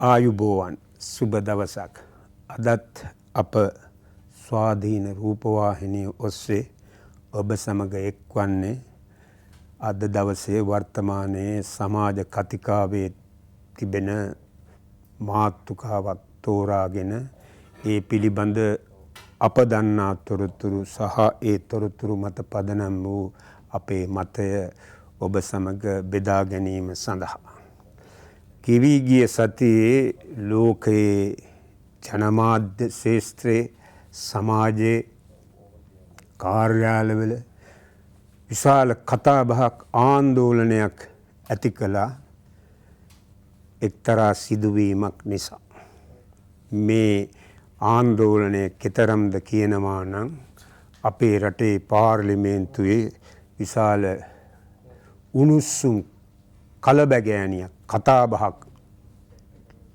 ආයුබෝවන් සුබ දවසක්. අදත් අප ස්වාධීන රූපවාහිනිය ඔස්සේ ඔබ සමග එක්වන්නේ අද දවසේ වර්තමානයේ සමාජ කතිකාවේ තිබෙන මාතෘකාවක් තෝරාගෙන ඒ පිළිබඳ අප දන්නා තොරතුරු සහ ඒ තොරතුරු මත පදනම් වූ අපේ මතය ඔබ සමග බෙදා ගැනීම සඳහා. කිවී ගිය සතියේ ලෝකයේ ජනමාධ්‍ය ශාස්ත්‍රයේ සමාජයේ කාර්යාලවල විශාල කතාබහක් ආందోලනයක් ඇති කළා එක්තරා සිදුවීමක් නිසා. මේ ආందోලනය කෙතරම්ද කියනවා නම් අපේ රටේ පාර්ලිමේන්තුවේ විශාල උණුසුම් කලබගෑනියක් කතාබහක්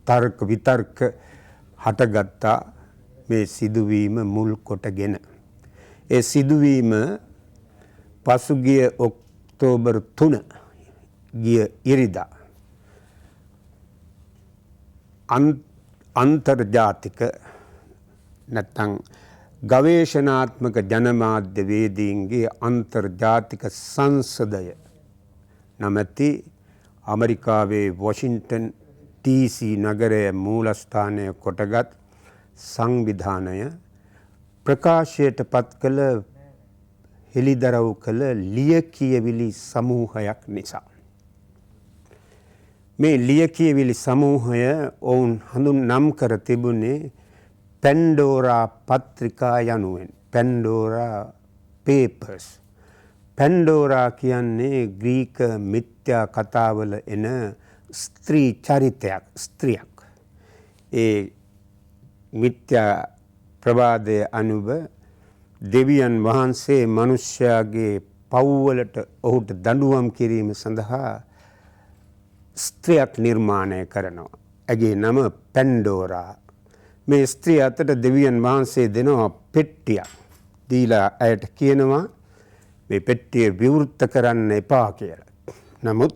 තර්ක විතර්ක හටගත්තා මේ සිදුවීම මුල් කොටගෙන. ඒ සිදුවීම පසුගිය ඔක්තෝබර් 3 ගිය ඉරිදා අන්තර්ජාතික නැත්නම් ගවේෂණාත්මක ජනමාධ්‍යවේදීන්ගේ අන්තර්ජාතික සංසදය නමැති ඇමරිකාවේ වොෂින්ටන් DC නගරයේ මූලස්ථානය කොටගත් සංවිධානය ප්‍රකාශයට පත් කළ හෙළිදරව් කළ ලියකියවිලි සමූහයක් නිසා. මේ ලියකියවිලි සමූහය ඔවුන් නම් කර තිබුණේ පැන්ඩෝරා පත්‍රිකා යනුවෙන්. Pandora papers. පැන්ඩෝරා කියන්නේ ග්‍රීක මිත්‍යා කතාවල එන ස්ත්‍රී චරිතයක්, ස්ත්‍රියක්. ඒ මිත්‍යා ප්‍රවාදය අනුව දෙවියන් වහන්සේ මනුෂ්‍යයාගේ පව්වලට ඔහුට දඬුවම් කිරීම සඳහා ස්ත්‍රියක් නිර්මාණය කරනවා. ඇගේ නම පැන්ඩෝරා. මේ ස්ත්‍රිය අතට දෙවියන් වහන්සේ දෙනවා පෙට්ටියක්. දීලා ඇයට කියනවා මේ පෙට්ටිය විවෘත කරන්න එපා කියලා. නමුත්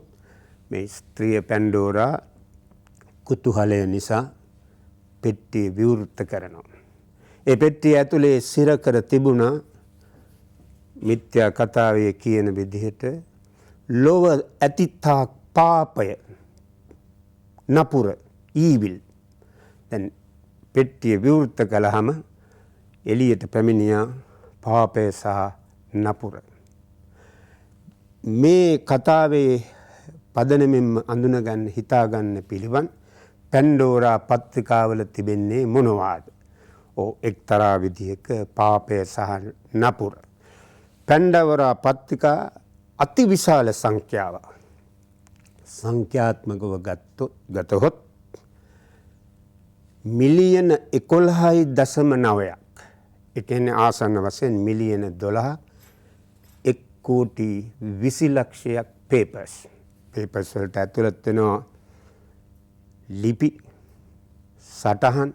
මේ ස්ත්‍රිය පැන්ඩෝරා කුතුහලය නිසා පෙට්ටිය විවෘත කරනවා. ඒ පෙට්ටිය ඇතුලේ සිර කර තිබුණා මිත්‍යා කතාවේ කියන විදිහට ලොව ඇතිතාක් පාපය නපුර ඊවිල්. දැන් පෙට්ටිය විවෘත කළාම එළියට පැමිණියා පාපය සහ නපුර. මේ කතාවේ පදනමෙන්ම අඳුනගන්න හිතාගන්න පිළිවන් පැන්ඩෝරා පත්‍රිකාවල තිබෙන්නේ මොනවාද? එක්තරා විදිහක පාපය සහ නපුර. පැන්ඩෝරා පත්‍රිකා අතිවිශාල සංඛ්‍යාවක්. සංඛ්‍යාත්මකව ගතහොත් මිලියන 11.9ක්. ඒ කියන්නේ ආසන්න වශයෙන් මිලියන 12 කෝටි 20 ලක්ෂයක් පේපර්ස්. පේපර්ස් වලට ඇතුළත් වෙනවා ලිපි, සටහන්,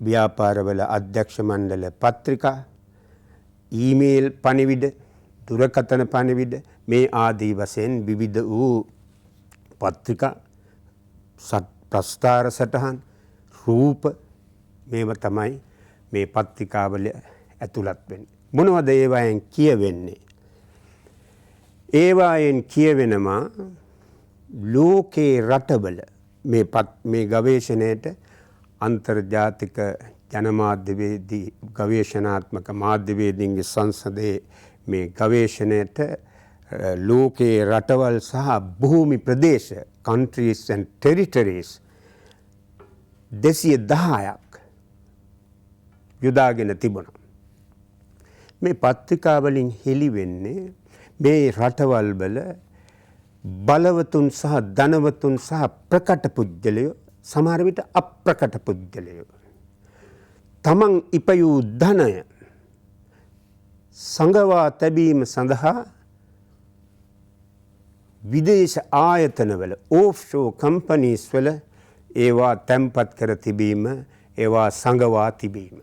ව්‍යාපාරවල අධ්‍යක්ෂ මණ්ඩල පත්‍රිකා, ඊමේල් පණිවිඩ, දුරකථන පණිවිඩ මේ ආදී වශයෙන් විවිධ වූ පත්‍රිකා, ප්‍රස්ථාර සටහන්, රූප මේව තමයි මේ පත්‍රිකාවල ඇතුළත් වෙන්නේ. මොනවද ඒවායෙන් කියවෙන්නේ? ඒවායෙන් කියවෙනවා ලෝකේ රටවල මේ ගවේෂණයට අන්තර්ජාතික ජනමාධ්‍යවේදී ගවේෂණාත්මක මාධ්‍යවේදීන්ගේ සංසදයේ මේ ගවේෂණයට ලෝකේ රටවල් සහ භූමි ප්‍රදේශ countries and territories 210ක් යොදාගෙන තිබුණා. මේ පත්‍රිකා වලින් හෙළි වෙන්නේ මේ රටවල් වල බලවතුන් සහ ධනවතුන් සහ ප්‍රකට පුද්ගලයෝ, සමහර විට අප්‍රකට පුද්ගලයෝ තමන් ඉපයූ ධනය සංගවා තැබීම සඳහා විදේශ ආයතනවල offshore companies වල ඒවා තැන්පත් කර තිබීම, ඒවා සංගවා තිබීම.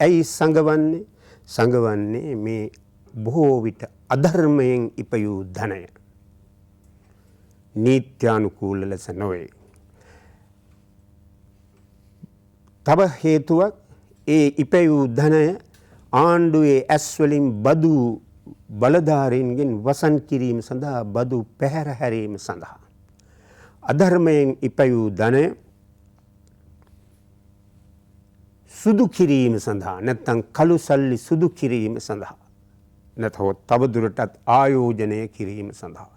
ඇයි සංගවන්නේ? සංගවන්නේ මේ බොහෝ විට අධර්මයෙන් ඉපයූ ධනය. නීත්‍යානුකූල ලෙස නොවේ. තව හේතුවක් ඒ ඉපැයූ ධනය ආණ්ඩුවේ ඇස්වලින් බදු බලධාරීන්ගෙන් වසන් කිරීම සඳහා බදු පැහැර හැරීම සඳහා. අධර්මයෙන් ඉපැයූ ධනය සුදු කිරීම සඳහා නැත්නම් කළු සල්ලි සුදු කිරීම සඳහා නැතහොත් තවදුරටත් ආයෝජනය කිරීම සඳහා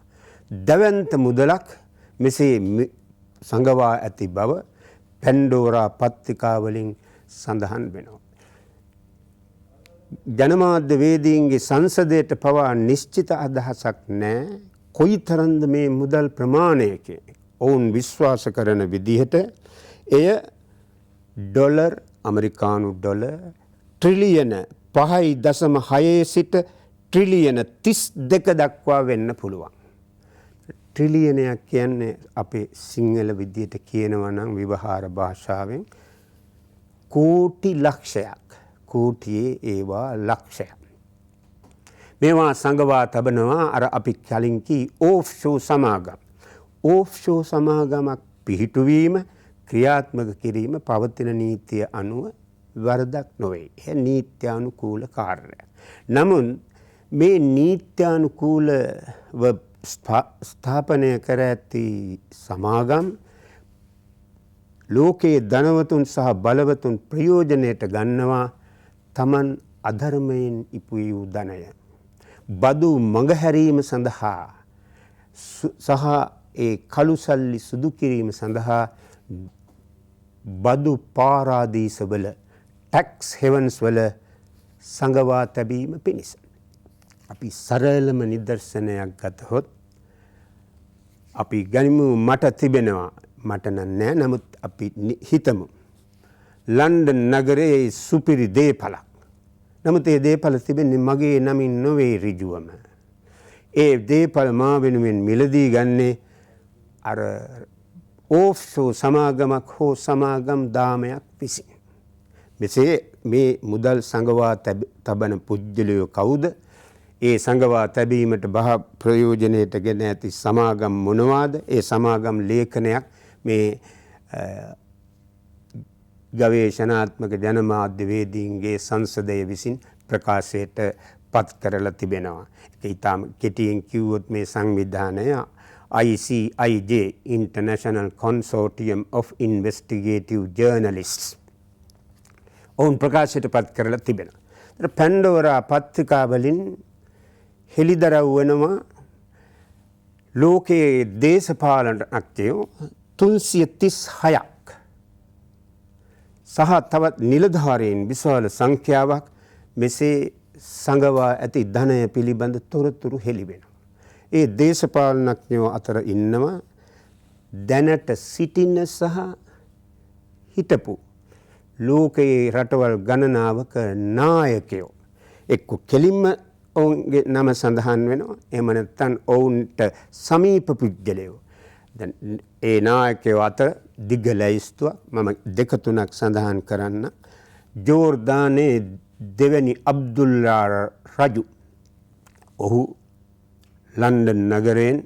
දැවැන්ත මුදලක් මෙසේ සංගවා ඇති බව පැන්ඩෝරා පත්‍රිකාවලින් සඳහන් වෙනවා. ජනමාධ්‍යවේදීන්ගේ සංසදයට පවා නිශ්චිත අදහසක් නැහැ කොයිතරම්ද මේ මුදල් ප්‍රමාණයක ඔවුන් විශ්වාස කරන විදිහට එය ඩොලර් ඇමරිකානු ඩොලර් ට්‍රිලියන 5.6 සිට ට්‍රිලියන 32 දක්වා වෙන්න පුළුවන්. ට්‍රිලියනයක් කියන්නේ අපේ සිංහල විදියට කියනවා නම් විවහාර භාෂාවෙන් කෝටි ලක්ෂයක්. කෝටියේ ඒවා ලක්ෂයක්. මේවා සංගවා තබනවා අර අපි කලින් කී ඕෆ්ෂෝ සමාගම්. ඕෆ්ෂෝ සමාගමක් පිහිටුවීම ක්‍රියාත්මක කිරීම පවතින නීතිය අනුව වරදක් නොවේ. එය නීත්‍යානුකූල කාර්යයක්. නමුත් මේ නීත්‍යානුකූලව ස්ථාපනය කර ඇති සමාගම් ලෝකයේ ධනවතුන් සහ බලවතුන් ප්‍රයෝජනයට ගන්නවා තමන් අධර්මයෙන් ඉපුවූ ධනය. බදු මඟහැරීම සඳහා සහ ඒ කළු සල්ලි සුදු කිරීම සඳහා බදු පාරාදීසවල ටැක්ස් හෙවන්ස් වල සංගවා තැබීම පිණිස. අපි සරලම නිදර්ශනයක් ගතහොත් අපි ගනිමු මට තිබෙනවා මට නෑ නමුත් අපි හිතමු ලන්ඩන් නගරයේ සුපිරි දේපලක්. නමුත් ඒ දේපල තිබෙන්නේ මගේ නමින් නොවේ ඍජුවම. ඒ දේපල මා වෙනුවෙන් මිලදී ගන්නේ අර ඕෆ්ෂෝ සමාගමක් හෝ සමාගම් දාමයක් විසින්. මෙසේ මේ මුදල් සංගවා තබන පුජ්‍යලයෝ කවුද? ඒ සංගවා තැබීමට බහ ප්‍රයෝජනයට ගෙන ඇති සමාගම් මොනවාද? ඒ සමාගම් ලේඛනයක් මේ ගවේෂණාත්මක ජනමාධ්‍යවේදීන්ගේ සංසදය විසින් ප්‍රකාශයට පත් කරලා තිබෙනවා. ඒක ඊටම කෙටියෙන් කිව්වොත් මේ සංවිධානය ICIJ International Consortium of Investigative Journalists ඔවුන් ප්‍රකාශයට පත් කරලා තිබෙනවා. පැන්ඩෝරා පත්‍රිකාවලින් හෙළිදරව් වෙනවා ලෝකයේ දේශපාලනඥයෝ 336ක් සහ තවත් නිලධාරීන් විශාල සංඛ්‍යාවක් මෙසේ සංගවා ඇති ධනය පිළිබඳ තොරතුරු හෙළි වෙනවා. ඒ දේශපාලනඥයෝ අතර ඉන්නවා දැනට සිටින සහ හිටපු ලෝකයේ රටවල් ගණනාවක නායකයෝ. එක්ක කෙලින්ම ඔවුන්ගේ නම සඳහන් වෙනවා. එහෙම නැත්නම් ඔවුන්ට සමීප පුද්ගලයෝ. දැන් ඒ නායකයෝ අතර දිග ලැයිස්තුවක් මම දෙක තුනක් සඳහන් කරන්න. ජෝර්දානයේ දෙවැනි අබ්දුල්ලා රජු. ඔහු ලන්ඩන් නගරයෙන්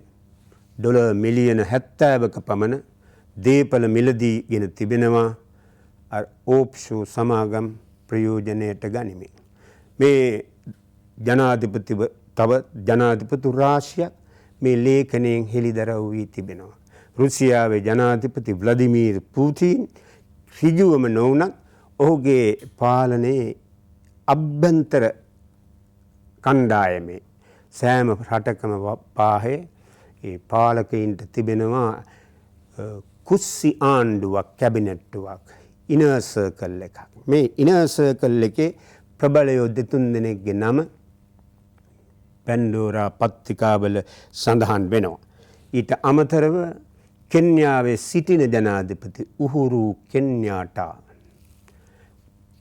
ඩොලර් මිලියන 70ක පමණ දේපල මිලදී ගෙන තිබෙනවා ඕෆ්ෂෝ සමාගම් ප්‍රයෝජනයට ගනිමින්. මේ තව ජනාධිපති රාශියක් මේ ලේඛනයෙන් හෙළිදරව් වී තිබෙනවා. රුසියාවේ ජනාධිපති ව්ලාදිමීර් පුතින් ඍජුවම නොවුනත් ඔහුගේ පාලනයේ අභ්‍යන්තර කණ්ඩායමේ සෑම රටකම පාහේ ඒ පාලකයින්ට තිබෙනවා කුස්සි ආණ්ඩුවක් කැබිනට්ටුවක් ඉනර් සර්කල් එකක්. මේ ඉනර් සර්කල් එකේ ප්‍රබලයෝ දෙතුන් දෙනෙක්ගේ නම පැන්ඩෝරා පත්‍රිකාවල සඳහන් වෙනවා. ඊට අමතරව කෙන්යාවේ සිටින ජනාධිපති උහුරු කෙන්යාටා.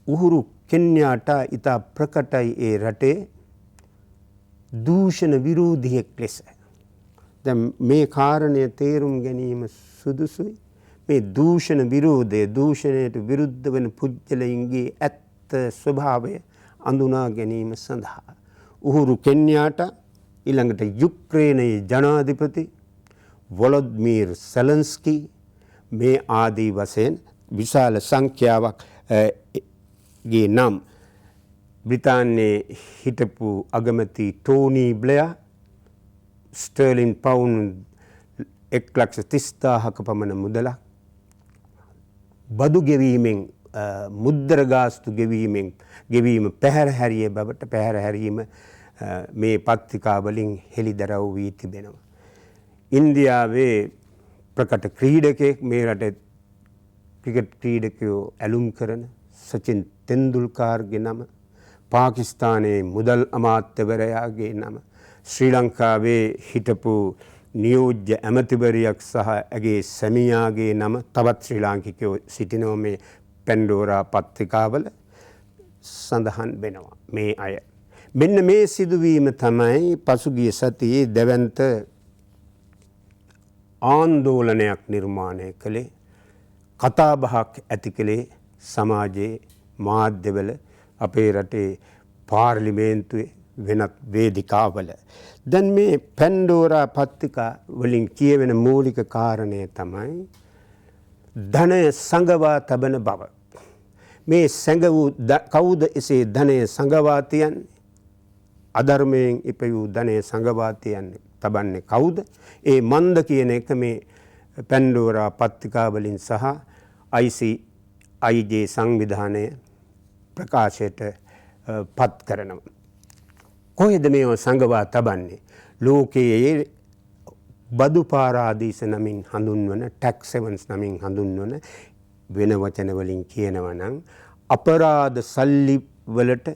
උහුරු කෙන්යාටා ඉතා ප්‍රකටයි ඒ රටේ දූෂණ විරෝධියෙක් ලෙස. දැන් මේ කාරණය තේරුම් ගැනීම සුදුසුයි. මේ දූෂණ විරෝධය දූෂණයට විරුද්ධ වන පුද්ගලයින්ගේ ඇත්ත ස්වභාවය අඳුනා ගැනීම සඳහා උහුරු කෙන්යාටා ඊළඟට යුක්‍රේනයේ ජනාධිපති වොලොඩ්මීර් සෙලන්ස්කී මේ ආදී වශයෙන් විශාල සංඛ්‍යාවක් ගේ නම් බ්‍රිතාන්‍යයේ හිටපු අගමැති ටෝනි බ්ලෙයා ස්ටර්ලින් පවුන්ඩ් 1,30,000ක පමණ මුදලක් බදු ගෙවීමෙන් මුද්දර ගාස්තු ගෙවීම පැහැර හැරිය බවට පැහැර හැරීම මේ පත්‍රිකා වලින් හෙළිදරව් වී තිබෙනවා. ඉන්දියාවේ ප්‍රකට ක්‍රීඩකයෙක් මේ රටේ ක්‍රිකට් ක්‍රීඩකයෝ ඇලුම් කරන සචින් තෙන්දුල්කර්ගේ නම, පාකිස්තානයේ මුදල් අමාත්‍යවරයාගේ නම, ශ්‍රී ලංකාවේ හිටපු නියෝජ්‍ය ඇමතිවරියක් සහ ඇගේ සැමියාගේ නම තවත් ශ්‍රී ලාංකිකයෝ සිටිනවා මේ පැන්ඩෝරා පත්‍රිකාවල සඳහන් වෙනවා මේ අය. මෙන්න මේ සිදුවීම තමයි පසුගිය සතියේ දැවැන්ත ආන්දෝලනයක් නිර්මාණය කළේ, කතාබහක් ඇති කළේ සමාජයේ මාධ්‍යවල, අපේ රටේ පාර්ලිමේන්තුවේ වෙනත් වේදිකාවල. දැන් මේ පැන්ඩෝරා පත්‍රිකා වලින් කියවෙන මූලික කාරණය තමයි ධනය සංගවා තබන බව. මේ සංගවූ කවුද එසේ ධනය සංගවා තියන්නේ? අධර්මයෙන් ඉපයූ ධනය සංගවා තියන්නේ තබන්නේ කවුද? ඒ මන්ද කියන එක මේ පැන්ඩෝරා පත්‍රිකා වලින් සහ ICIJ සංවිධානය ප්‍රකාශයට පත් කරනවා. කොහෙද මේව සංගවා තබන්නේ? ලෝකයේ බදු පාරාදීස නමින් හඳුන්වන, ටැක්ස් හෙවන්ස් නමින් හඳුන්වන, වෙන වචන වලින් කියනවා නම් අපරාධ සල්ලි වලට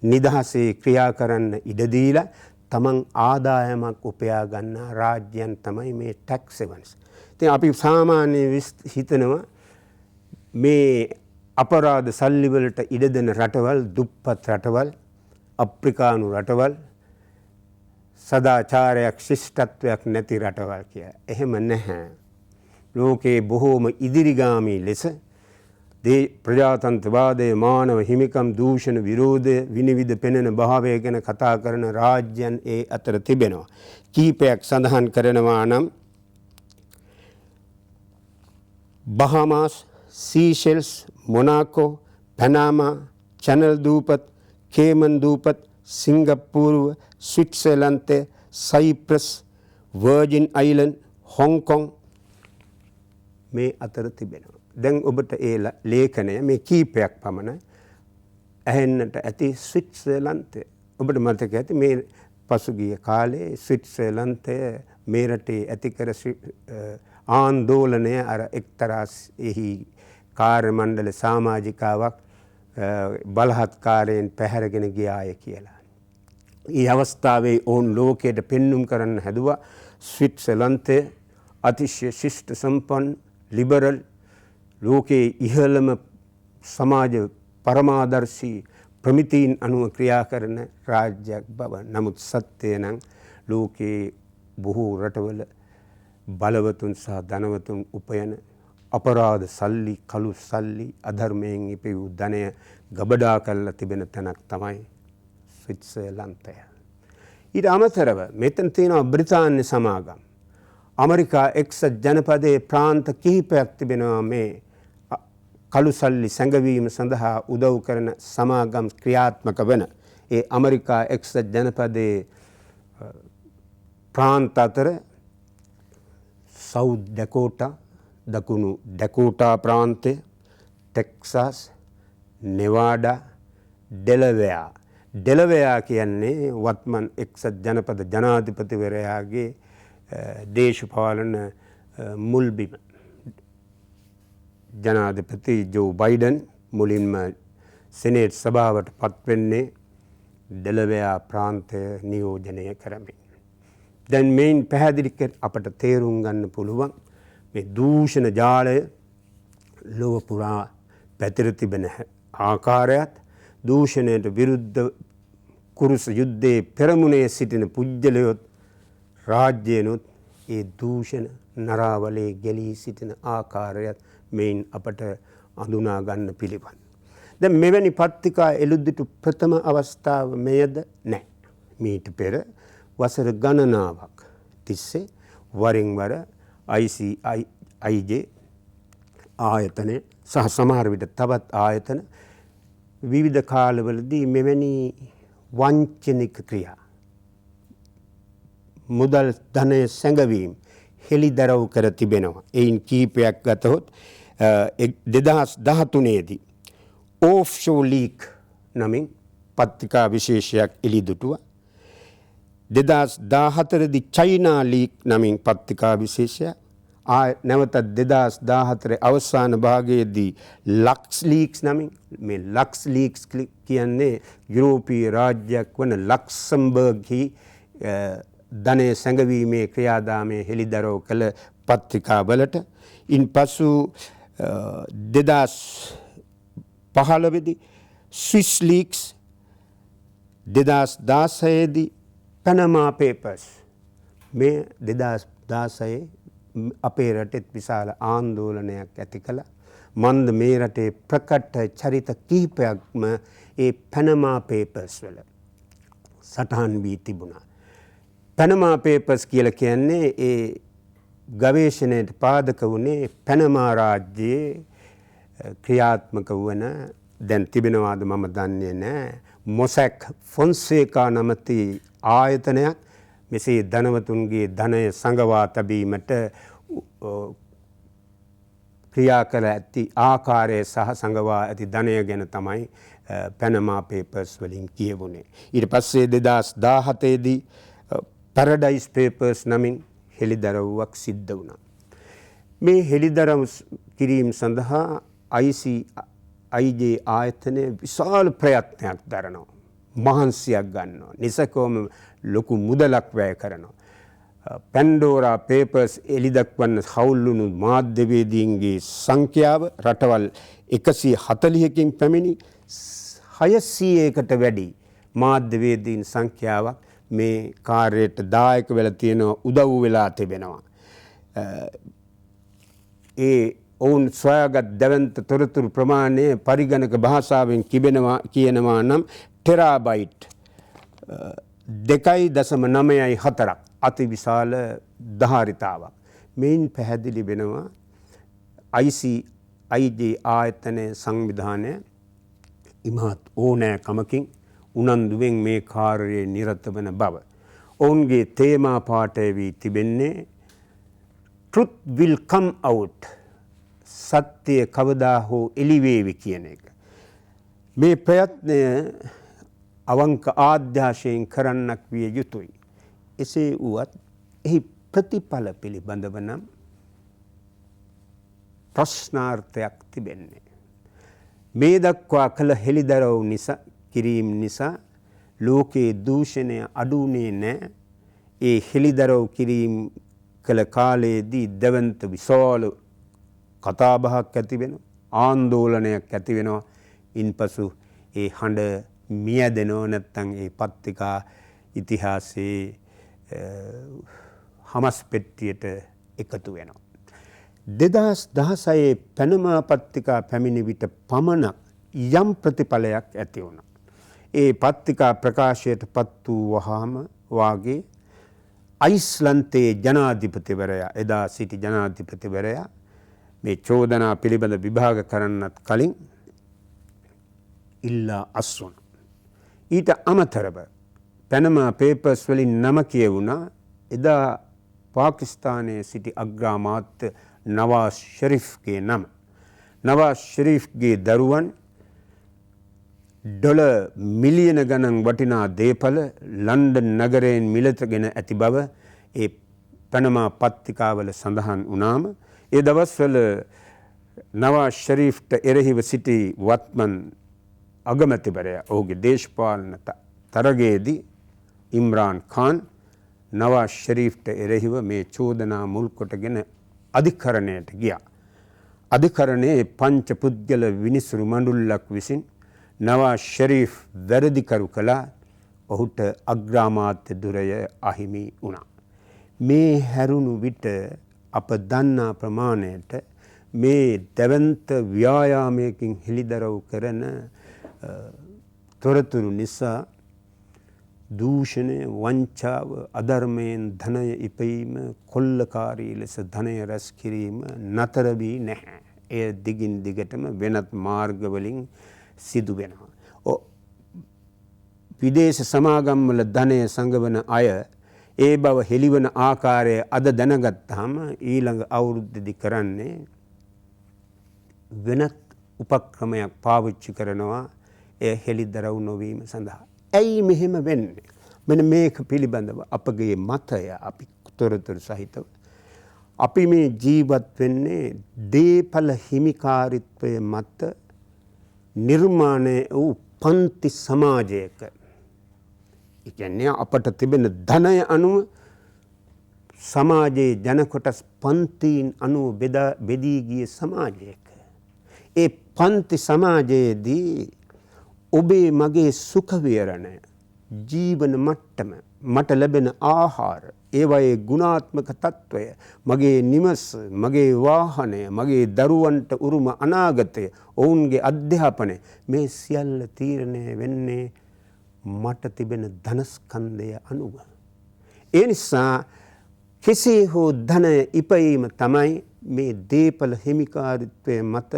නිදහසේ ක්‍රියා කරන්න ඉඩ දීලා තමන් ආදායමක් උපයා ගන්නා රාජ්‍යයන් තමයි මේ ටැක්ස් හෙවන්ස්. ඉතින් අපි සාමාන්‍යයෙන් හිතනවා මේ අපරාධ සල්ලි වලට ඉඩ දෙන රටවල් දුප්පත් රටවල්, අප්‍රිකානු රටවල්, සදාචාරයක් ශිෂ්ටත්වයක් නැති රටවල් කියලා. එහෙම නැහැ. ලෝකයේ බොහෝම ඉදිරිගාමී ලෙස ප්‍රජාතන්ත්‍රවාදය, මානව හිමිකම්, දූෂණ විරෝධය, විනිවිද පෙනෙන භාවය ගැන කතා කරන රාජ්‍යයන් ඒ අතර තිබෙනවා. කීපයක් සඳහන් කරනවා නම් Bahamas, Seychelles, Monaco, Panama, Channel දූපත්, කේමන් දූපත්, සිංගප්පූරුව, ස්විට්සර්ලන්තය, සයිප්‍රස්, වර්ජින් අයිලන්ඩ්, හොංකොං මේ අතර තිබෙනවා. දැන් ඔබට ඒ ලේඛනය මේ කීපයක් පමණ ඇහෙන්නට ඇති. ස්විට්සර්ලන්තය ඔබට මතක ඇති මේ පසුගිය කාලේ ස්විට්සර්ලන්තය මේ රටේ ඇති කර ආන්දෝලනය අර එක්තරා එහි කාර්ය මණ්ඩල සමාජිකාවක් බලහත්කාරයෙන් පැහැරගෙන ගියාය කියලා. ඒ අවස්ථාවේ ඔවුන් ලෝකයට පෙන්눔 කරන්න හැදුවා ස්විට්සර්ලන්තය අතිශය ශිෂ්ට සම්පන්න, ලිබරල්, ලෝකයේ ඉහළම සමාජ පරමාදර්ශී ප්‍රමිතීන් අනුව ක්‍රියා කරන රාජ්‍යයක් බව. නමුත් සත්‍යය නම් ලෝකයේ බොහෝ රටවල බලවතුන් සහ ධනවතුන් උපයන අපරාධ සල්ලි, කළු සල්ලි, අධර්මයෙන් ඉපෙවූ ධනය ගබඩා කරලා තිබෙන තැනක් තමයි ස්විට්සර්ලන්තය. ඊට අමතරව මෙතන තියෙනවා බ්‍රිතාන්‍ය සමාගම්. ඇමරිකා එක්සත් ජනපදයේ ප්‍රාන්ත කිහිපයක් තිබෙනවා මේ කළු සල්ලි සැඟවීම සඳහා උදව් කරන සමාගම් ක්‍රියාත්මක වන. ඒ ඇමරිකා එක්සත් ජනපදයේ ප්‍රාන්ත අතර සවුත් ඩැකෝටා, දකුණු ඩැකෝටා ප්‍රාන්තය, ටෙක්සාස්, නෙවාඩා, ඩෙලවෙයා. ඩෙලවෙයා කියන්නේ වත්මන් එක්සත් ජනපද ජනාධිපතිවරයාගේ දේශපාලන මුල්බිම. ජනාධිපති ජෝ බයිඩන් මුලින්ම සෙනේට් සභාවට පත්වෙන්නේ ඩෙලවෙයා ප්‍රාන්තය නියෝජනය කරමින්. දැන් මේන් පැහැදිලි අපට තේරුම් ගන්න පුළුවන් මේ දූෂණ ජාලය ලොව පුරා පැතිර තිබෙන ආකාරයත්, දූෂණයට විරුද්ධ කුරුස යුද්ධයේ පෙරමුණේ සිටින පුජ්‍යලයොත් රාජ්‍යයනොත් ඒ දූෂණ නරාවලේ ගැලී සිටින ආකාරයත් මෙයින් අපට අඳුනා ගන්න පිළිවන්. දැන් මෙවැනි පත්‍රිකා එළුදිටු ප්‍රථම අවස්ථාව මෙයද නැහැ. මීට පෙර වසර ගණනාවක් තිස්සේ වරින් වර ICIJ ආයතනය සහ සමහර විට තවත් ආයතන විවිධ කාලවලදී මෙවැනි වංචනික ක්‍රියා මුදල් ධනය සැඟවීම හෙළිදරව් කර තිබෙනවා. එයින් කීපයක් ගතහොත් 2013දී offshore leak නමින් පත්‍රිකා විශේෂයක් එළිදුටුවා. 2014දී චයිනා ලීක් නමින් පත්‍රිකා විශේෂයක් නැවතත් 2014 අවසාන භාගයේදී ලක්ස් ලීක්ස් නමින් මේ ලක්ස් ලීක්ස් කියන්නේ යුරෝපීය රාජ්‍යයක් වන ලක්සම්බර්ග්හි ධනය සැඟවීමේ ක්‍රියාදාමයේ හෙළිදරව් කළ පත්‍රිකාවලට ඉන්පසු 2015දී ස්විස් ලීක්ස් 2016දී Panama Papers මේ 2016 අපේ රටෙත් විශාල ආందోලනයක් ඇති කළා. මන්ද මේ රටේ ප්‍රකට චරිත කිහිපයක්ම ඒ Panama Papers වල සටහන් වී තිබුණා. Panama Papers කියලා කියන්නේ ඒ ගවේෂණයට පාදක වුණේ පැනමා රාජ්‍යයේ ක්‍රියාත්මක වන දැන් තිබෙනවාද මම දන්නේ නැහැ මොසැක් ෆොන්සේකා නමැති ආයතනයක් මෙසේ ධනවතුන්ගේ ධනය සංගවා තැබීමට ක්‍රියා කර ඇති ආකාරය සහ සංගවා ඇති ධනය ගැන තමයි පැනමා පේපර්ස් වලින් කියවුණේ. ඊට පස්සේ 2017දී පැරඩයිස් පේපර්ස් නමින් හෙළිදරව්වක් සිද්ධ වුණා. මේ හෙළිදරව් කිරීම සඳහා ICIJ ආයතනය විශාල ප්‍රයත්නයක් දරනවා. මහන්සියක් ගන්නවා. නිසකවම ලොකු මුදලක් වැය කරනවා. පැන්ඩෝරා පේපර්ස් එළිදක්වන්න හවුල්ලුණු මාධ්‍යවේදීන්ගේ සංඛ්‍යාව රටවල් 140කින් පැමිණි 600කට වැඩි මාධ්‍යවේදීන් සංඛ්‍යාවක් මේ කාර්යයට දායක වෙලා තියෙනවා උදව් වෙලා තිබෙනවා. ඒ ඔවුන් සොයාගත් දැවැන්ත තොරතුරු ප්‍රමාණය පරිගණක භාෂාවෙන් කියනවා නම් ටෙරාබයිට් 2.994ක් අතිවිශාල ධාරිතාවක්. මෙයින් පැහැදිලි වෙනවා ICIJ ආයතනයේ සංවිධානය ඉමහත් ඕනෑකමකින් උනන්දුවෙන් මේ කාර්යයේ නිරත වන බව. ඔවුන්ගේ තේමා පාඨය වී තිබෙන්නේ truth will come out. සත්‍ය කවදා හෝ එළිවේවි කියන එක. මේ ප්‍රයත්නය අවංක ආධ්‍යාශයෙන් කරන්නක් විය යුතුයි. එසේ වුවත් එහි ප්‍රතිඵල පිළිබඳව නම් ප්‍රශ්නාර්ථයක් තිබෙන්නේ. මේ දක්වා කළ හෙළිදරව් නිසා කිරීම නිසා ලෝකයේ දූෂණය අඩුුනේ නැහැ. ඒ හෙළිදරව් කිරීම කළ කාලයේදී දැවැන්ත විශාල කතාබහක් ඇති වෙනවා. ආందోලනයක් ඇති වෙනවා. ඉන්පසු ඒ හඬ මියදෙනව නැත්නම් ඒ පත්‍රිකා ඉතිහාසයේ හමස් පෙට්ටියට එකතු වෙනවා. 2016 පැනමා පත්‍රිකා පැමිණි විට පමණක් යම් ප්‍රතිඵලයක් ඇති වුණා. ඒ පත්‍රිකා ප්‍රකාශයට පත් වූ වහාම වාගේ අයිස්ලන්තයේ ජනාධිපතිවරයා එදා සිටි ජනාධිපතිවරයා මේ චෝදනා පිළිබඳ විභාග කරන්නත් කලින් ඉල්ලා අස්වුණා. ඊට අමතරව පැනමා පේපර්ස් වලින් නම කියවුණා එදා පාකිස්තානයේ සිටි අග්‍රාමාත්‍ය නවාස් ෂරීෆ්ගේ නම. නවාස් ෂරීෆ්ගේ දරුවන් ඩොලර් මිලියන ගණන් වටිනා දේපල ලන්ඩන් නගරයෙන් මිලටගෙන ඇති බව ඒ පැනමා පත්‍රිකාවල සඳහන් වුණාම ඒ දවස්වල නවාස් ෂරීෆ්ට එරෙහිව සිටි වත්මන් අගමැතිවරයා ඔහුගේ දේශපාලන තරගයේදී ඉම්රාන් ખાન නවාස් ෂරීෆ්ට එරෙහිව මේ චෝදනා මුල් කොටගෙන අධිකරණයට ගියා. අධිකරණයේ පංච පුද්ගල විනිසුරු මණ්ඩලයක් විසින් නවාස් ෂරීෆ් වැරදිකරු කළා. ඔහුට අග්‍රාමාත්‍ය ධුරය අහිමි වුණා. මේ හැරුණු විට අප දන්නා ප්‍රමාණයට මේ දැවැන්ත ව්‍යායාමයකින් හෙළිදරව් කරන තොරතුරු නිසා දූෂණය, වංචාව, අධර්මයෙන් ධනය ඉපීම, කොල්ලකාරී ලෙස ධනය රැස් කිරීම නතර වී නැහැ. එය දිගින් දිගටම වෙනත් මාර්ගවලින් සිදු වෙනවා. විදේශ සමාගම්වල ධනය සංගවන අය ඒ බව හෙළිවන ආකාරය අද දැනගත්තාම ඊළඟ අවුරුද්දේදී කරන්නේ වෙනත් උපක්‍රමයක් පාවිච්චි කරනවා එය හෙළිදරව් නොවීම සඳහා. ඇයි මෙහෙම වෙන්නේ? මෙන්න මේක පිළිබඳව අපගේ මතය අපි තොරතුරු සහිතව අපි මේ ජීවත් වෙන්නේ දේපල හිමිකාරීත්වය මත නිර්මාණය වූ පන්ති සමාජයක. ඒ කියන්නේ අපට තිබෙන ධනය අනුව සමාජයේ ජන කොටස් පන්තීන් අනුව බෙදී ගිය සමාජයක. ඒ පන්ති සමාජයේදී ඔබේ මගේ සුඛ විහරණය, ජීවන මට්ටම, මට ලැබෙන ආහාර, ඒවායේ ගුණාත්මක තත්වය, මගේ නිවස, මගේ වාහනය, මගේ දරුවන්ට උරුම අනාගතය, ඔවුන්ගේ අධ්‍යාපනය මේ සියල්ල තීරණය වෙන්නේ මට තිබෙන ධනස්කන්ධය අනුව. ඒ නිසා කෙසේ හෝ ධනය ඉපයීම තමයි මේ දේපල හිමිකාරීත්වය මත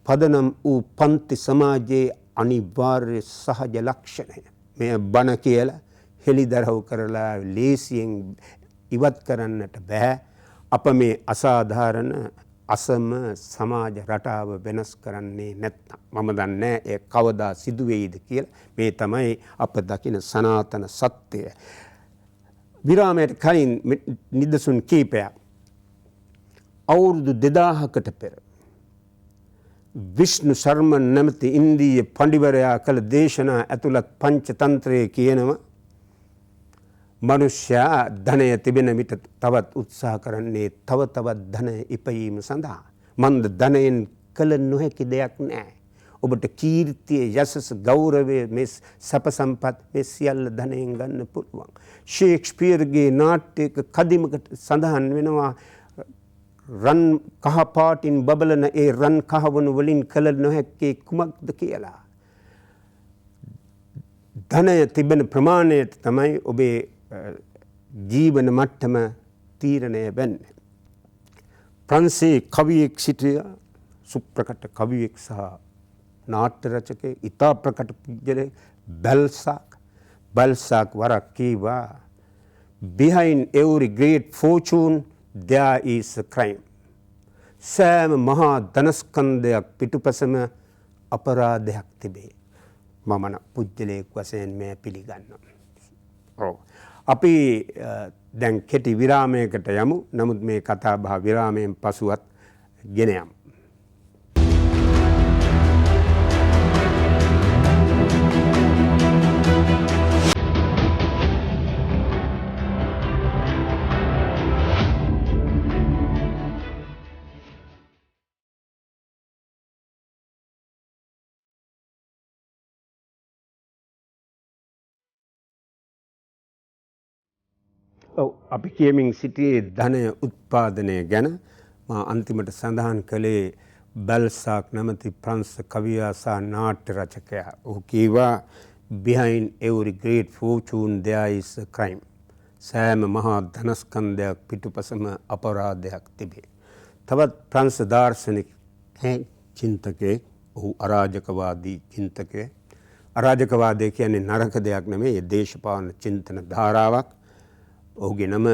පදනම් වූ පන්ති සමාජයේ අනිවාර්ය සහජ ලක්ෂණය. මේ බණ කියලා හෙළිදරව් කරලා ලේසියෙන් ඉවත් කරන්නට බෑ. අප මේ අසාධාරණ අසම සමාජ රටාව වෙනස් කරන්නේ නැත්නම්. මම දන්නේ ඒ කවදා සිදු වෙයිද කියලා. මේ තමයි අප දකින සනාතන සත්‍යය. විරාමයට කලින් නිදසුන් කීපයක්. අවුරුදු 2000කට පෙර විෂ්ණු ශර්මන් නැමැති ඉන්දීය පඬිවරයා කළ දේශනා ඇතුළත් පංචතන්ත්‍රයේ කියනවා මනුෂ්‍යයා ධනය තිබෙන විට තවත් උත්සාහ කරන්නේ තව තවත් ධනය ඉපයීම සඳහා. මන්ද ධනයෙන් කළ නොහැකි දෙයක් නැහැ. ඔබට කීර්තිය, යසස, ගෞරවය, මේ සැප සම්පත් මේ සියල්ල ධනයෙන් ගන්න පුළුවන්. ෂේක්ස්පියර්ගේ නාට්‍යයක කදිමකට සඳහන් වෙනවා රන් කහ පාටින් බබලන ඒ රන් කහවණු වලින් කළ නොහැක්කේ කුමක්ද කියලා. ධනය තිබෙන ප්‍රමාණයට තමයි ඔබේ ජීවන මට්ටම තීරණය වෙන්නේ. ප්‍රංසයේ කවියෙක් සිටියා, සුප්‍රකට කවියෙක් සහ නාට්‍ය රචකයෙක්, ඉතා ප්‍රකට පුද්ගලයෙක් බැල්සාක්. බැල්සාක් වරක් කීවා behind every great fortune there is a crime. සෑම මහා ධනස්කන්ධයක් පිටුපසම අපරාධයක් තිබේ. මම පුද්ගලයෙක් වශයෙන් මේ පිළිගන්නවා. අපි දැන් කෙටි විරාමයකට යමු. නමුත් මේ කතා බහ විරාමයෙන් පසුවත් ගෙන යමු. අපි කියමින් සිටියේ ධනය උත්පාදනය ගැන. මා අන්තිමට සඳහන් කළේ බැල්සාක් නැමැති ප්‍රංශ කවියා සහ නාට්‍ය රචකයා. ඔහු කීවා behind every great fortune there is a crime. සෑම මහා ධනස්කන්ධයක් පිටුපසම අපරාධයක් තිබේ. තවත් ප්‍රංශ දාර්ශනික චින්තකයෙක්, ඔහු අරාජකවාදී චින්තකයෙක්. අරාජකවාදය කියන්නේ නරක දෙයක් නෙමෙයි, ඒ දේශපාලන චින්තන ධාරාවක්. ඔහුගේ නම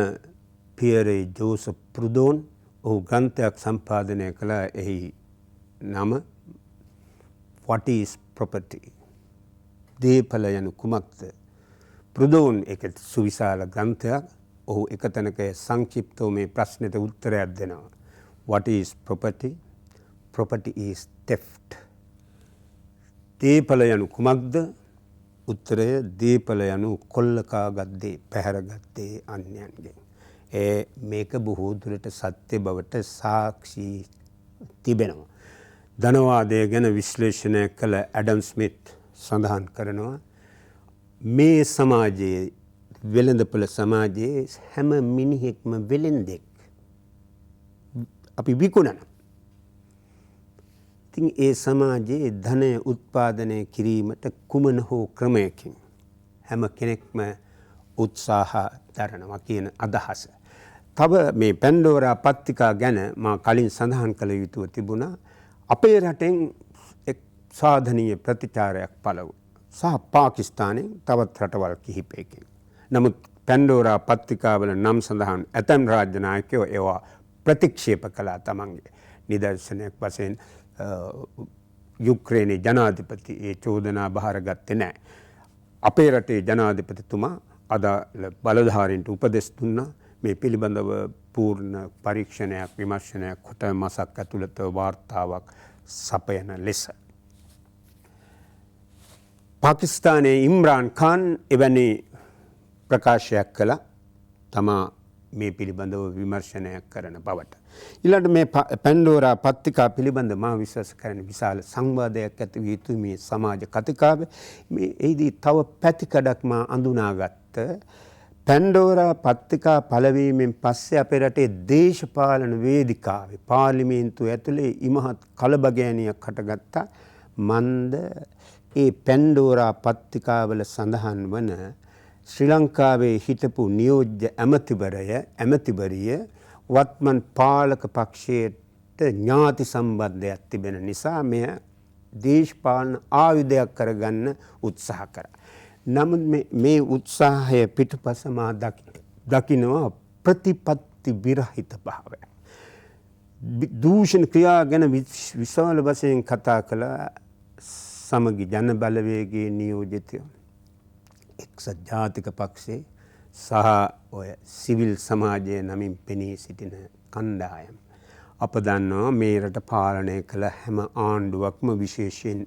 පියරේ ජෝසප් ප්‍රුඩෝන්. ඔහු ග්‍රන්ථයක් සම්පාදනය කළ. එහි නම What is Property? දේපල යනු කුමක්ද? ප්‍රුඩෝන් එක සුවිශාල ග්‍රන්ථයක්. ඔහු එක තැනක සංක්ෂිප්තව මේ ප්‍රශ්නෙට උත්තරයක් දෙනවා. What is property? Property is theft. දේපල යනු කුමක්ද? උත්තරය දීපල යනු කොල්ලකාගත් දේ, පැහැරගත් දේ අන්‍යයන්ගෙන්. මේක බොහෝ දුරට සත්‍ය බවට සාක්ෂි තිබෙනවා. ධනවාදය ගැන විශ්ලේෂණය කළ ඇඩම් ස්මිත් සඳහන් කරනවා මේ සමාජයේ, වෙළඳපොළ සමාජයේ හැම මිනිහෙක්ම වෙළෙන්දෙක්. අපි විකුණන. ඉතින් ඒ සමාජයේ ධනය උත්පාදනය කිරීමට කුමන හෝ ක්‍රමයකින් හැම කෙනෙක්ම උත්සාහ දරනවා කියන අදහස. තව මේ පැන්ඩෝරා පත්තිකා ගැන මා කලින් සඳහන් කළ යුතුව තිබුණා. අපේ රටෙන් එක් සාධනීය ප්‍රතිචාරයක් පළ වූ සහ පාකිස්තානයෙන් තවත් රටවල් කිහිපයකින්. නමුත් පැන්ඩෝරා පත්තිකාවල නම් සඳහන් ඇතැම් රාජ්‍ය නායකයෝ ඒවා ප්‍රතික්ෂේප කළා තමන්ගේ. නිදර්ශනයක් වශයෙන් යුක්‍රේනයේ ජනාධිපති ඒ චෝදනා බහරගත්තේ නැහැ. අපේ රටේ ජනාධිපතිතුමා අදාළ බලධාරීන්ට උපදෙස් දුන්නා මේ පිළිබඳව පූර්ණ පරීක්ෂණයක් විමර්ශනයක් කොට මාසක් ඇතුළත වාර්තාවක් සපයන ලෙස. පාකිස්තානයේ ඉම්රාන් ખાન එවැනි ප්‍රකාශයක් කළා තමා මේ පිළිබඳව විමර්ශනයක් කරන බවට. ඊළඟට මේ පැන්ඩෝරා පත්තිකා පිළිබඳ මා විශ්වාස කරන විශාල සංවාදයක් ඇති විය යුතු මේ සමාජ කතිකාව මේ එහිදී තව පැතිකඩක් මා අඳුනාගත්ත පැන්ඩෝරා පත්තිකා පළවීමෙන් පස්සේ අපේ රටේ දේශපාලන වේදිකාවේ පාර්ලිමේන්තුව ඇතුලේ ඉමහත් කලබගෑනියක් හටගත්තා. මන්ද ඒ පැන්ඩෝරා පත්තිකාවල සඳහන් වන ශ්‍රී ලංකාවේ හිටපු නියෝජ්‍ය ඇමතිවරිය වත්මන් පාලක පක්ෂයට ඥාති සම්බන්ධයක් තිබෙන නිසා මෙය දේශපාලන ආයුධයක් කරගන්න උත්සාහ කරා. නමුත් මේ උත්සාහය පිටුපස මා දකිනවා ප්‍රතිපත්ති විරහිත භාවය. දූෂණ ක්‍රියා ගැන විශාල වශයෙන් කතා කළ සමගි ජන බලවේගයේ නියෝජිතයෝ එක්සත් ජාතික පක්ෂේ සහ ඔය සිවිල් සමාජය නමින් පෙනී සිටින කණ්ඩායම්. අප දන්නවා මේ රට පාලනය කළ හැම ආණ්ඩුවක්ම විශේෂයෙන්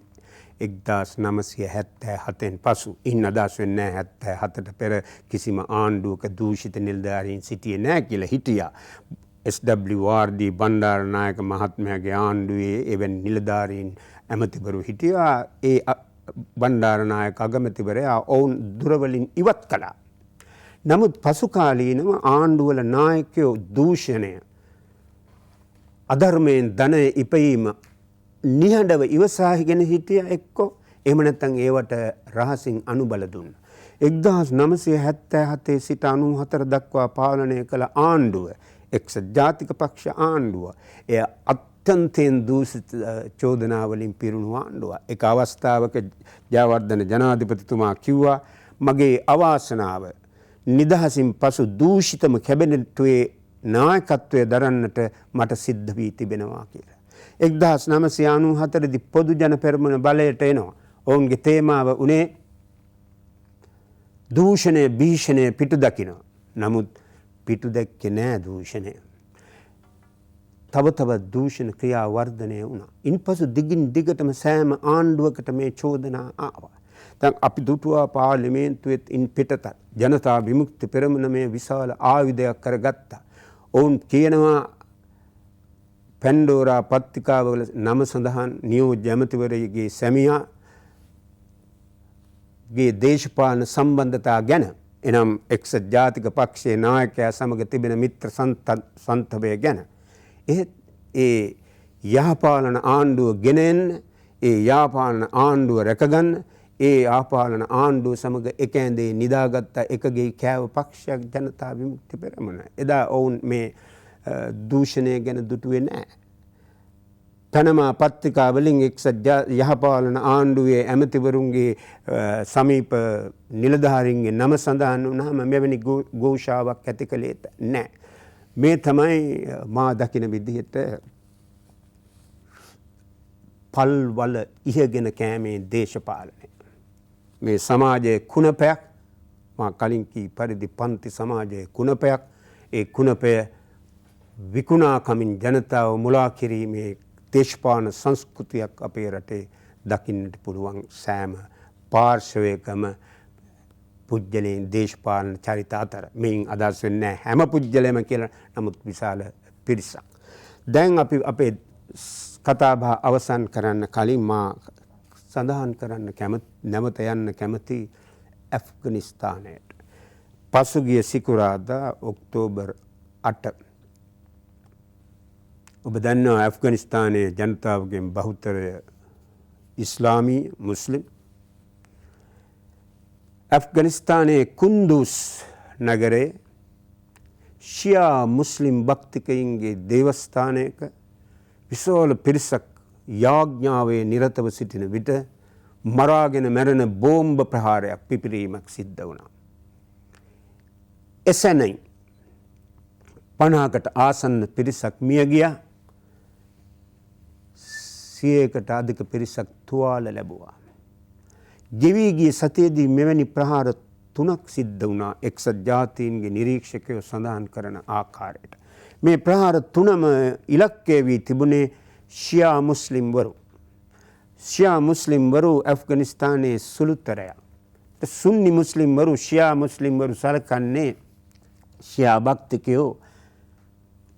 1977න් පසු ඉන් අදහස් වෙන්නේ 77ට පෙර කිසිම ආණ්ඩුවක දූෂිත නිලධාරීන් සිටියේ නැහැ කියලා හිටියා. SWRD බණ්ඩාරනායක මහත්මයාගේ ආණ්ඩුවේ එවැනි නිලධාරීන් ඇමතිවරු හිටියා. ඒ බණ්ඩාරනායක අගමැතිවරයා ඔවුන් දුරවලින් ඉවත් කළා. නමුත් පසු කාලීනව ආණ්ඩුවල නායකයෝ දූෂණය අධර්මයෙන් ධනය ඉපයීම නිහඬව ඉවසාගෙන හිටිය එක්කෝ එහෙම නැත්නම් ඒවට රහසින් අනුබල දුන්නා. 1977 සිට 94 දක්වා පාලනය කළ ආණ්ඩුව එක්සත් ජාතික පක්ෂ ආණ්ඩුව එය අත්‍යන්තයෙන් දූෂිත චෝදනා වලින් පිරුණු ආණ්ඩුව. එක අවස්ථාවක ජයවර්ධන ජනාධිපතිතුමා කිව්වා මගේ අවාසනාව නිදහසින් පසු දූෂිතම කැබිනට්ුවේ නායකත්වය දරන්නට මට සිද්ධ වී තිබෙනවා කියලා. 1994 දී පොදු ජන පෙරමුණ බලයට එනවා. ඔවුන්ගේ තේමාව උනේ දූෂණය භීෂණය පිටු දකිනවා. නමුත් පිටු දැක්කේ නෑ දූෂණය. තව තවත් දූෂණ ක්‍රියා වර්ධනය වුණා. ඉන්පසු දිගින් දිගටම සෑම ආණ්ඩුවකට මේ චෝදනා ආවා. දැන් අපි දුටුවා පාර්ලිමේන්තුවෙත් ඉන් පිටතත් ජනතා විමුක්ති පෙරමුණ මේ විශාල ආයුධයක් කරගත්තා. ඔවුන් කියනවා පැන්ඩෝරා පත්තිකාවල නම සඳහන් නියෝජ්‍ය ඇමතිවරයෙකුගේ සැමියාගේ දේශපාලන සම්බන්ධතා ගැන එනම් එක්සත් ජාතික පක්ෂයේ නායකයා සමග තිබෙන මිත්‍ර සන්තවය ගැන ඒ යහපාලන ආණ්ඩුව ගෙන එන්න ඒ යහපාලන ආණ්ඩුව රැකගන්න ඒ යහපාලන ආණ්ඩුව සමග එක ඇඳේ නිදාගත්ත එකගේ කෑව පක්ෂයක් ජනතා විමුක්ති පෙරමුණ. එදා ඔවුන් මේ දූෂණය ගැන දුටුවේ නැහැ. පැනමා පත්තිකා වලින් එක්සත් යහපාලන ආණ්ඩුවේ ඇමතිවරුන්ගේ සමීප නිලධාරීන්ගේ නම සඳහන් වුණාම මෙවැනි ഘോഷාවක් ඇති කළේ නැහැ. මේ තමයි මා දකින විදිහට පල්වල ඉහගෙන කෑමේ දේශපාලනය. මේ සමාජයේ කුණපයක් මා කලින් කී පරිදි පන්ති සමාජයේ කුණපයක්. ඒ කුණපය විකුණාකමින් ජනතාව මුලා කිරීමේ දේශපාලන සංස්කෘතියක් අපේ රටේ දකින්නට පුළුවන් සෑම පාර්ශවයකම පුජ්‍යලයන් දේශපාලන චරිත අතර. මෙයින් අදහස් වෙන්නේ හැම පුජ්‍යලයම කියලා, නමුත් විශාල පිරිසක්. දැන් අපි අපේ කතාබහ අවසන් කරන්න කලින් මා සඳහන් කරන්න නැවත යන්න කැමති ඇෆ්ගනිස්තානයට. පසුගිය සිකුරාදා ඔක්තෝබර් 8 ඔබ දන්නවා ඇෆ්ගනිස්තානයේ ජනතාවගෙන් බහුතරය ඉස්ලාමී මුස්ලිම්. ඇෆ්ගනිස්තානයේ කුන්දුස් නගරේ ෂියා මුස්ලිම් භක්තිකයින්ගේ දේවස්ථානයක විශාල පිරිසක් යාඥාවේ නිරතව සිටින විට මරාගෙන මැරෙන බෝම්බ ප්‍රහාරයක් පිපිරීමක් සිද්ධ වුණා. එසැනයි 50කට ආසන්න පිරිසක් මිය ගියා. 100කට අධික පිරිසක් තුවාල ලැබුවා. ගෙවී ගිය සතියේදී මෙවැනි ප්‍රහාර 3ක් සිද්ධ වුණා එක්සත් ජාතීන්ගේ නිරීක්ෂකයෝ සඳහන් කරන ආකාරයට. මේ ප්‍රහාර 3ම ඉලක්කය වී තිබුණේ ෂියා මුස්ලිම්වරු. ෂියා මුස්ලිම්වරු ඇෆ්ගනිස්තානයේ සුළුතරයක්. සුන්නි මුස්ලිම්වරු ෂියා මුස්ලිම්වරු සලකන්නේ ෂියා භක්තිකයෝ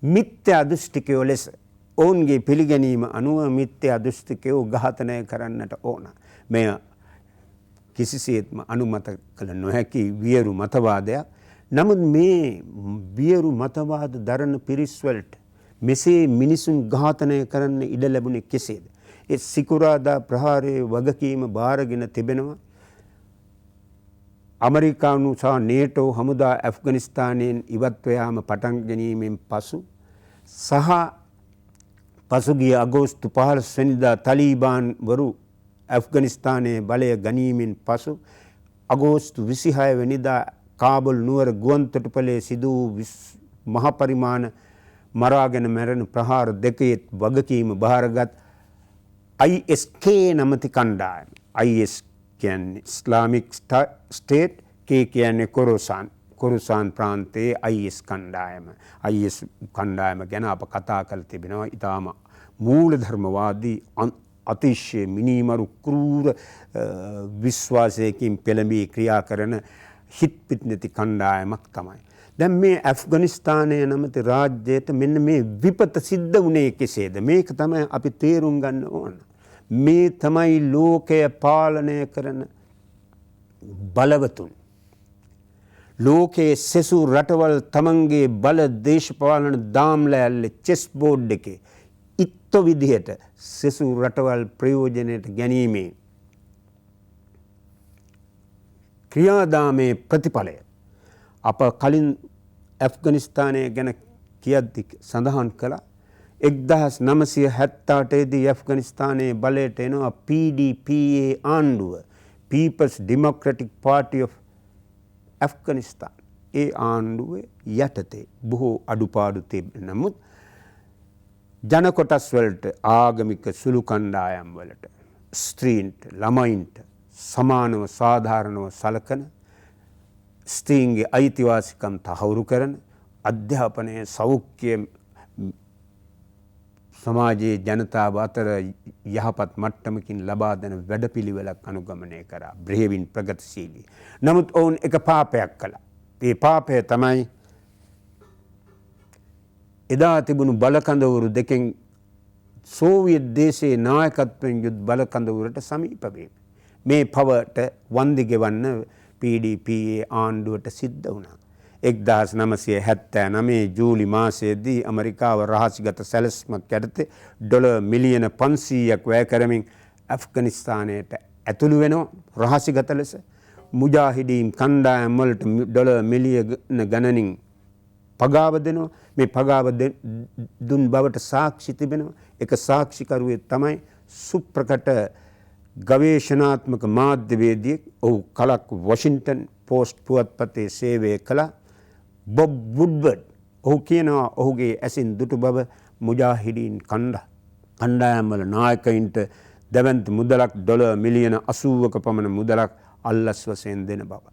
මිත්‍යා දෘෂ්ටිකයෝ ලෙස. ඔවුන්ගේ පිළිගැනීම අනුව මිත්‍යා දෘෂ්ටිකයෝ ඝාතනය කරන්නට ඕන. මෙය කිසිසේත්ම අනුමත කළ නොහැකි වියරු මතවාදයක්. නමුත් මේ වියරු මතවාද දරන පිරිස් වලට මෙසේ මිනිසුන් ඝාතනය කරන්න ඉඩ ලැබුණේ කෙසේද? ඒ සිකුරාදා ප්‍රහාරයේ වගකීම බාරගෙන තිබෙනවා ඇමරිකානු සහ නේටෝ හමුදා ඇෆ්ගනිස්තානයෙන් ඉවත්ව යාම පටන් ගැනීමෙන් පසු සහ පසුගිය අගෝස්තු 15 වෙනිදා තලිබාන් වරු ඇෆ්ගනිස්තානයේ බලය ගැනීමෙන් පසු අගෝස්තු 26 වෙනිදා කාබුල් නුවර ගුවන්තොටුපළේ සිදු වූ මහ පරිමාණ මරාගෙන මැරෙන ප්‍රහාර දෙකේ වගකීම බාරගත් ISK නමැති කණ්ඩායම. IS කියන්නේ ඉස්ලාමික් ස්ටේට්, K කියන්නේ කොරසාන් ප්‍රාන්තයේ IS කණ්ඩායම. IS කණ්ඩායම ගැන අප කතා කළ තිබෙනවා. ඊටාම මූලධර්මවාදී අතිශය මිනිමරු ක්‍රූර විශ්වාසයකින් පෙළඹී ක්‍රියා කරන හිත් පිට නැති කණ්ඩායමක් තමයි. දැන් මේ ඇෆ්ගනිස්තානය නමැති රාජ්‍යයට මෙන්න මේ විපත සිද්ධ වුණේ කෙසේද? මේක තමයි අපි තේරුම් ගන්න ඕන. මේ තමයි ලෝකය පාලනය කරන බලවතුන්. ලෝකයේ සෙසු රටවල් තමන්ගේ බල දේශපාලන දාම්ලෑල්ලේ චෙස් බෝඩ් එකේ ඉත්තු විදිහට සෙසු රටවල් ප්‍රයෝජනයට ගැනීමේ ක්‍රියාදාමයේ ප්‍රතිඵලය අප කලින් ඇෆ්ගනිස්තානය ගැන කියද්දී සඳහන් කළා. 1978 දී ඇෆ්ගනිස්තානයේ බලයට එනවා PDPA ආණ්ඩුව, People's Democratic Party of Afghanistan. ඒ ආණ්ඩුවේ යටතේ බොහෝ අඩුපාඩු තිබෙන නමුත් ජන කොටස් වලට ආගමික සුළු කණ්ඩායම් වලට ස්ත්‍රීන්ට ළමයින්ට සමානව සාධාරණව සලකන ස්ත්‍රීන්ගේ අයිතිවාසිකම් තහවුරු කරන අධ්‍යාපනය සෞඛ්‍ය සමාජයේ ජනතාව අතර යහපත් මට්ටමකින් ලබා දෙන වැඩපිළිවෙලක් අනුගමනය කරා. බ්‍රේවින් ප්‍රගතිශීලී. නමුත් ඔවුන් එක පාපයක් කළා. ඒ පාපය තමයි එදා තිබුණු බලකඳවුරු දෙකෙන් සෝවියට් දේශයේ නායකත්වයෙන් යුත් බලකඳවුරට සමීප වීම. මේ පවට වන්දි ගෙවන්න PDPA ආණ්ඩුවට සිද්ධ වුණා. 1979 ජූලි මාසයේදී ඇමරිකාව රහසිගත සැලැස්මක් යටතේ ඩොලර් මිලියන 500ක් වැය කරමින් ඇෆ්ගනිස්තානයට ඇතුළු වෙනවා රහසිගත ලෙස. මුජාහිදීන් කණ්ඩායම් වලට ඩොලර් මිලියන ගණනින් පගාව දෙනවා. මේ පගාව දුන් බවට සාක්ෂි තිබෙනවා. එක සාක්ෂිකරුවෙක් තමයි සුප්‍රකට ගවේෂණාත්මක මාධ්‍යවේදියෙක්. ඔහු කලක් වොෂින්ටන් පෝස්ට් පුවත්පතේ සේවය කළා. Bob Woodward. ඔහු කියනවා ඔහුගේ ඇසින් දුටු බව මුජාහිදීන් කණ්ඩායම් වල නායකයින්ට දැවැන්ත මුදලක් ඩොලර් මිලියන 80ක පමණ මුදලක් අල්ලස් වශයෙන් දෙන බව.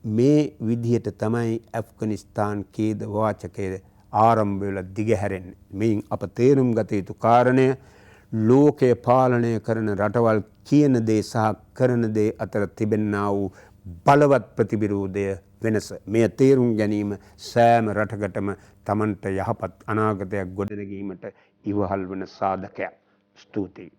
මේ විදිහට තමයි ඇෆ්ගනිස්තාන් ඛේද වාචකයේ ආරම්භ වෙලා දිගහැරෙන්නේ. මේන් අප තේරුම් ගත යුතු කාරණය ලෝකය පාලනය කරන රටවල් කියන දේ සහ කරන දේ අතර තිබෙනා වූ බලවත් ප්‍රතිවිරෝධය වෙනස. මෙය තේරුම් ගැනීම සෑම රටකටම තමන්ට යහපත් අනාගතයක් ගොඩනැගීමට ඉවහල් වන සාධකයක්. ස්තුතියි.